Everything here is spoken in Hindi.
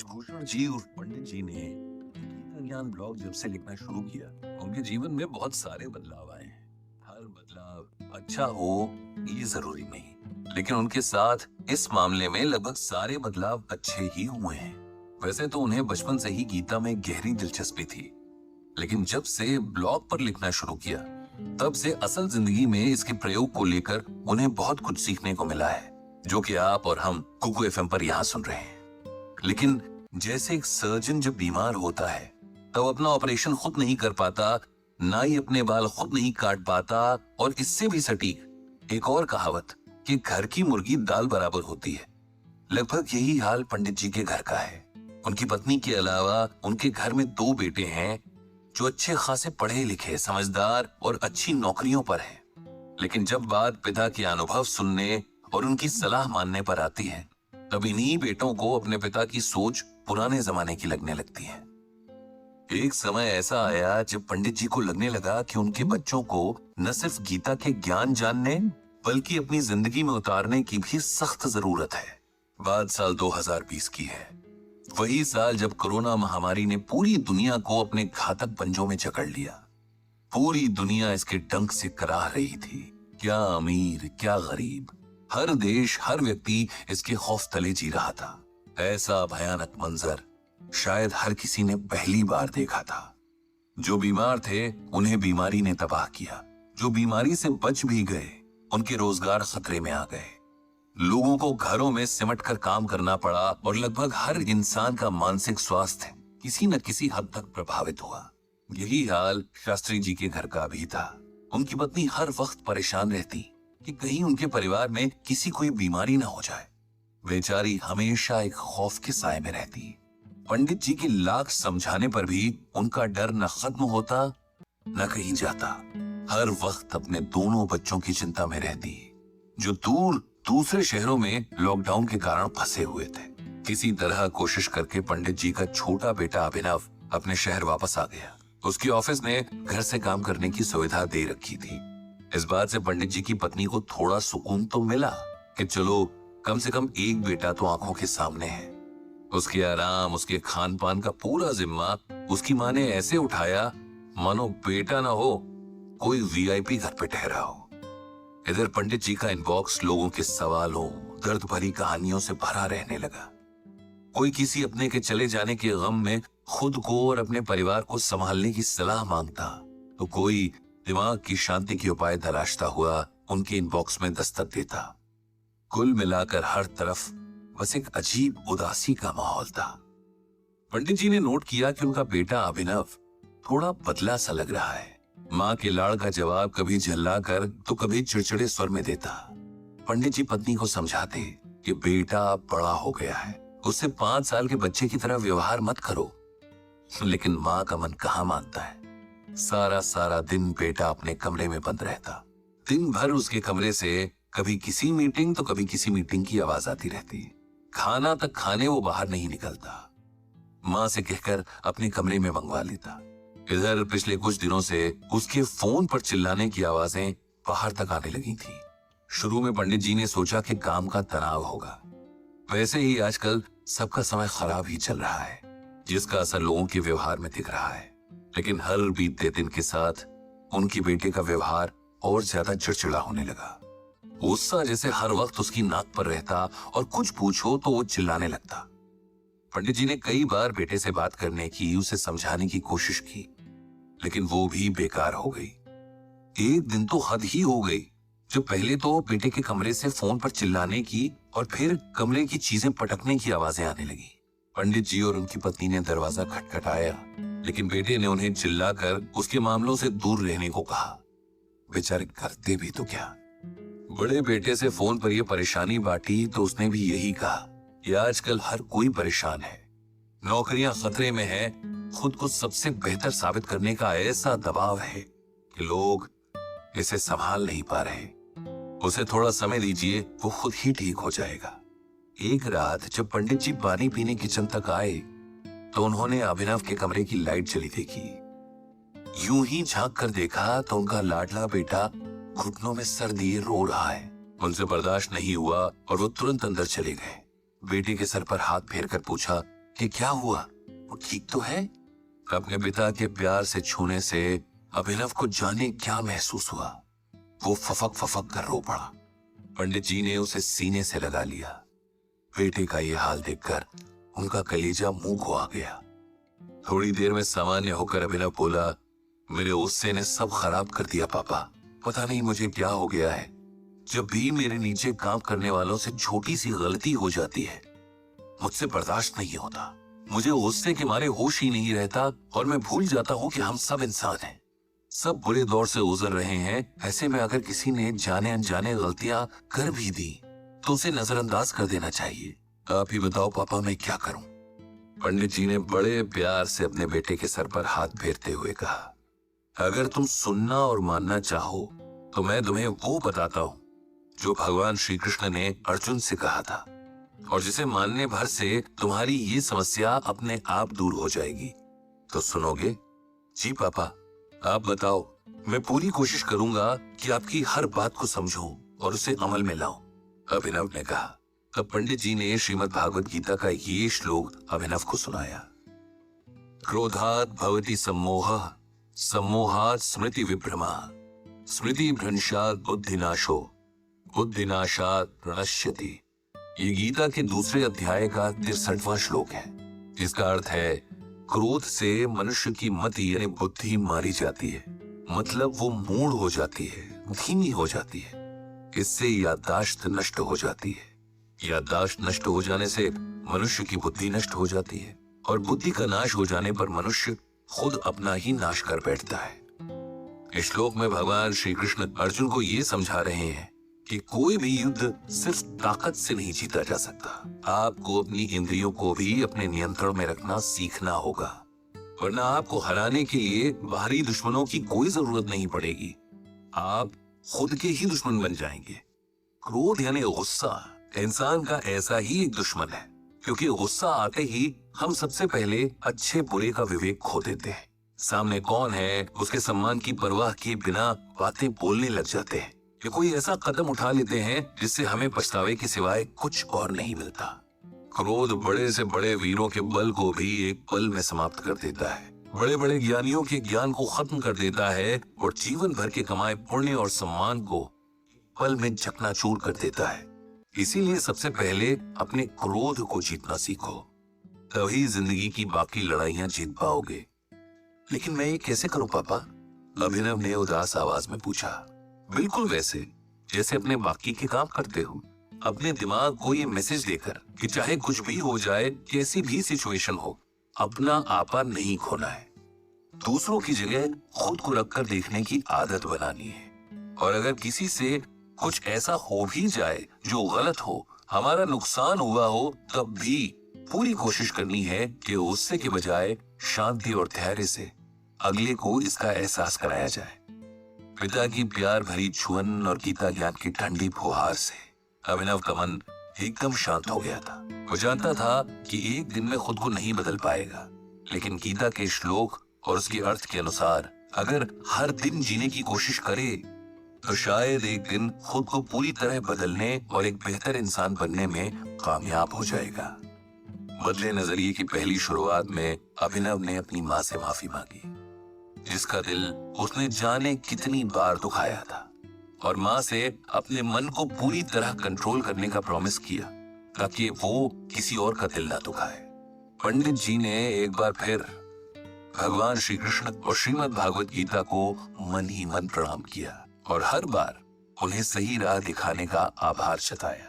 ब्रजभूषण जी उर्फ पंडित जी ने गीता ज्ञान ब्लॉग जब से लिखना शुरू किया, उनके जीवन में बहुत सारे बदलाव आए हैं। हर बदलाव अच्छा हो ये जरूरी नहीं, लेकिन उनके साथ इस मामले में लगभग सारे बदलाव अच्छे ही हुए हैं। वैसे तो उन्हें बचपन से ही गीता में गहरी दिलचस्पी थी, लेकिन जब से ब्लॉग पर लिखना शुरू किया, तब से असल जिंदगी में इसके प्रयोग को लेकर उन्हें बहुत कुछ सीखने को मिला है, जो कि आप और हम कुकू एफएम पर यहाँ सुन रहे हैं। लेकिन जैसे एक सर्जन जब बीमार होता है तब अपना ऑपरेशन खुद नहीं कर पाता, ना ही अपने बाल खुद नहीं काट पाता, और इससे भी सटीक एक और कहावत कि घर की मुर्गी दाल बराबर होती है, लगभग यही हाल पंडित जी के घर का है। उनकी पत्नी के अलावा उनके घर में 2 बेटे हैं जो अच्छे खासे पढ़े लिखे, समझदार और अच्छी नौकरियों पर हैं। लेकिन जब बात पिता के अनुभव सुनने और उनकी सलाह मानने पर आती है, तब इन्हीं बेटों को अपने पिता की सोच पुराने जमाने की लगने लगती है। एक समय ऐसा आया जब पंडित जी को लगने लगा कि उनके बच्चों को न सिर्फ गीता के ज्ञान जानने बल्कि अपनी जिंदगी में उतारने की भी सख्त जरूरत है। बात साल 2020 की है, वही साल जब कोरोना महामारी ने पूरी दुनिया को अपने घातक पंजों में जकड़ लिया। पूरी दुनिया इसके डंक से कराह रही थी, क्या अमीर क्या गरीब, हर देश हर व्यक्ति इसके खौफ तले जी रहा था। ऐसा भयानक मंजर शायद हर किसी ने पहली बार देखा था। जो बीमार थे उन्हें बीमारी ने तबाह किया, जो बीमारी से बच भी गए उनके रोजगार खतरे में आ गए। लोगों को घरों में सिमट कर काम करना पड़ा और लगभग हर इंसान का मानसिक स्वास्थ्य किसी न किसी हद तक प्रभावित हुआ। यही हाल शास्त्री जी के घर का भी था। उनकी पत्नी हर वक्त परेशान रहती कि कहीं उनके परिवार में किसी कोई बीमारी ना हो जाए। बेचारी हमेशा एक खौफ के साए में रहती। पंडित जी के लाख समझाने पर भी उनका डर न खत्म होता न कहीं जाता। हर वक्त अपने दोनों बच्चों की चिंता में रहती, जो दूसरे शहरों में लॉकडाउन के कारण फंसे हुए थे। किसी तरह कोशिश करके पंडित जी का छोटा बेटा अभिनव अपने शहर वापस आ गया। उसके ऑफिस ने घर से काम करने की सुविधा दे रखी थी। इस बात से पंडित जी की पत्नी को थोड़ा सुकून तो मिला कि चलो कम से कम एक बेटा तो आंखों के सामने है। उसके आराम, उसके खान पान का पूरा जिम्मा उसकी माँ ने ऐसे उठाया मानो बेटा ना हो कोई वीआईपी घर पे ठहरा हो। इधर पंडित जी का इनबॉक्स लोगों के सवालों, दर्द भरी कहानियों से भरा रहने लगा। कोई किसी अपने के चले जाने के गम में खुद को और अपने परिवार को संभालने की सलाह मांगता, तो कोई दिमाग की शांति के उपाय तलाशता हुआ उनके इनबॉक्स में दस्तक देता। कुल मिलाकर हर तरफ बस एक अजीब उदासी का माहौल था। पंडित जी ने नोट किया कि उनका बेटा अभिनव थोड़ा बदला सा लग रहा है। माँ के लाड़ का जवाब कभी झल्ला कर तो कभी चिड़चिड़े स्वर में देता। पंडित जी पत्नी को समझाते कि बेटा बड़ा हो गया है, उससे 5 साल के बच्चे की तरह व्यवहार मत करो, लेकिन माँ का मन कहाँ मानता है। सारा दिन बेटा अपने कमरे में बंद रहता। दिन भर उसके कमरे से कभी किसी मीटिंग तो कभी किसी मीटिंग की आवाज आती रहती। खाना तक खाने वो बाहर नहीं निकलता। माँ से कहकर अपने कमरे में मंगवा लेता। इधर पिछले कुछ दिनों से उसके फोन पर चिल्लाने की आवाजें बाहर तक आने लगी थी। शुरू में पंडित जी ने सोचा कि काम का तनाव होगा। वैसे ही आजकल सबका समय खराब ही चल रहा है, जिसका असर लोगों के व्यवहार में दिख रहा है। लेकिन हर बीतते दिन के साथ उनके बेटे का व्यवहार और ज्यादा चिड़चिड़ा होने लगा। गुस्सा जैसे हर वक्त उसकी नाक पर रहता और कुछ पूछो तो वो चिल्लाने लगता। पंडित जी ने कई बार बेटे से बात करने की, उसे समझाने की कोशिश की, लेकिन वो भी बेकार हो गई। एक दिन तो हद ही हो गई, जो पहले तो बेटे के कमरे से फोन पर चिल्लाने की और फिर कमरे की चीजें पटकने की आवाजें आने लगी। पंडित जी और उनकी पत्नी ने दरवाजा खटखटाया, लेकिन बेटे ने उन्हें चिल्लाकर उसके मामलों से दूर रहने को कहा। बेचारे करते भी तो क्या। बड़े बेटे से फोन पर यह परेशानी बांटी तो उसने भी यही कहा कि आजकल हर कोई परेशान है, नौकरियां खतरे में है, खुद को सबसे बेहतर साबित करने का ऐसा दबाव है कि लोग इसे संभाल नहीं पा रहे। उसे थोड़ा समय दीजिए, वो खुद ही ठीक हो जाएगा। एक रात जब पंडित जी पानी पीने किचन तक आए तो उन्होंने अभिनव के कमरे की लाइट जली देखी। यूं ही झांक कर देखा तो उनका लाडला बेटा घुटनों में सर दिए रो रहा है। उनसे बर्दाश्त नहीं हुआ और वो तुरंत अंदर चले गए। बेटे के सर पर हाथ फेर कर पूछा, कि क्या हुआ, वो ठीक तो है? अपने पिता के प्यार से छूने से अभिनव को जाने क्या महसूस हुआ। वो फफक फफक कर रो पड़ा। पंडित जी ने उसे सीने से लगा लिया। बेटे का ये हाल देखकर उनका कलेजा मुंह को आ गया। थोड़ी देर में सामान्य होकर अभिनव बोला, मेरे गुस्से ने सब खराब कर दिया पापा। पता नहीं मुझे क्या हो गया है। जब भी मेरे नीचे काम करने वालों से छोटी सी गलती हो जाती है, मुझसे बर्दाश्त नहीं होता। मुझे गुस्से के मारे होश ही नहीं रहता और मैं भूल जाता हूँ कि हम सब इंसान हैं। सब बुरे दौर से गुजर रहे हैं। ऐसे में अगर किसी ने जाने अनजाने गलतियां कर भी दी तो उसे नजरअंदाज कर देना चाहिए। आप ही बताओ पापा, मैं क्या करूं? पंडित जी ने बड़े प्यार से अपने बेटे के सर पर हाथ फेरते हुए कहा, अगर तुम सुनना और मानना चाहो तो मैं तुम्हें वो बताता हूं जो भगवान श्री कृष्ण ने अर्जुन से कहा था, और जिसे मानने भर से तुम्हारी ये समस्या अपने आप दूर हो जाएगी। तो सुनोगे? जी पापा, आप बताओ। मैं पूरी कोशिश करूंगा कि आपकी हर बात को समझूं और उसे अमल में लाऊं, अभिनव ने कहा। तब पंडित जी ने श्रीमद् भागवत गीता का ये श्लोक अभिनव को सुनाया। क्रोधात् भवति सम्मोहः, सम्मोहात् स्मृति विभ्रमः, स्मृति भ्रंशात् बुद्धिनाशो, बुद्धिनाशात् प्रणश्यति। ये गीता के दूसरे अध्याय का 63वां श्लोक है। इसका अर्थ है, क्रोध से मनुष्य की मति यानी बुद्धि मारी जाती है। मतलब वो मूढ़ हो जाती है, धीमी हो जाती है। इससे याददाश्त नष्ट हो जाती है। याददाश्त नष्ट हो जाने से मनुष्य की बुद्धि नष्ट हो जाती है, और बुद्धि का नाश हो जाने पर मनुष्य खुद अपना ही नाश कर बैठता है। इस श्लोक में भगवान श्री कृष्ण अर्जुन को ये समझा रहे हैं कि कोई भी युद्ध सिर्फ ताकत से नहीं जीता जा सकता। आपको अपनी इंद्रियों को भी अपने नियंत्रण में रखना सीखना होगा, वरना आपको हराने के लिए बाहरी दुश्मनों की कोई जरूरत नहीं पड़ेगी। आप खुद के ही दुश्मन बन जाएंगे। क्रोध यानी गुस्सा इंसान का ऐसा ही एक दुश्मन है, क्योंकि गुस्सा आते ही हम सबसे पहले अच्छे बुरे का विवेक खो देते हैं। सामने कौन है उसके सम्मान की परवाह किए बिना बातें बोलने लग जाते हैं, या कोई ऐसा कदम उठा लेते हैं जिससे हमें पछतावे के सिवाय कुछ और नहीं मिलता। क्रोध बड़े से बड़े वीरों के बल को भी एक पल में समाप्त कर देता है, बड़े बड़े ज्ञानियों के ज्ञान को खत्म कर देता है, और जीवन भर के कमाए पुण्य और सम्मान को पल में चकनाचूर कर देता है। इसीलिए सबसे पहले अपने क्रोध को जीतना सीखो, तभी जिंदगी की बाकी लड़ाइयां जीत पाओगे। लेकिन मैं ये कैसे करूं पापा? अभिनव ने उदास आवाज में पूछा। बिल्कुल वैसे जैसे अपने बाकी के काम करते हो। अपने दिमाग को ये मैसेज देकर कि चाहे कुछ भी हो जाए, कैसी भी सिचुएशन हो, अपना आपा नहीं खोना है। दूसरों की जगह खुद को रखकर देखने की आदत बनानी है, और अगर किसी से कुछ ऐसा हो भी जाए जो गलत हो, हमारा नुकसान हुआ हो, तब भी पूरी कोशिश करनी है कि गुस्से के बजाय शांति और धैर्य से अगले को इसका एहसास कराया जाए। पिता की प्यार भरी छुअन और गीता ज्ञान की ठंडी फुहार से अभिनव का मन एकदम शांत हो गया था। वो जानता था कि एक दिन में खुद को नहीं बदल पाएगा, लेकिन गीता के श्लोक और उसके अर्थ के अनुसार अगर हर दिन जीने की कोशिश करे तो शायद एक दिन खुद को पूरी तरह बदलने और एक बेहतर इंसान बनने में कामयाब हो जाएगा। बदले नजरिए की पहली शुरुआत में अभिनव ने अपनी माँ से माफी मांगी, जिसका दिल उसने जाने कितनी बार दुखाया था, और माँ से अपने मन को पूरी तरह कंट्रोल करने का प्रॉमिस किया ताकि वो किसी और का दिल ना दुखाए। पंडित जी ने एक बार फिर भगवान श्री कृष्ण और श्रीमद् भागवत गीता को मन ही मन प्रणाम किया, और हर बार उन्हें सही राह दिखाने का आभार जताया।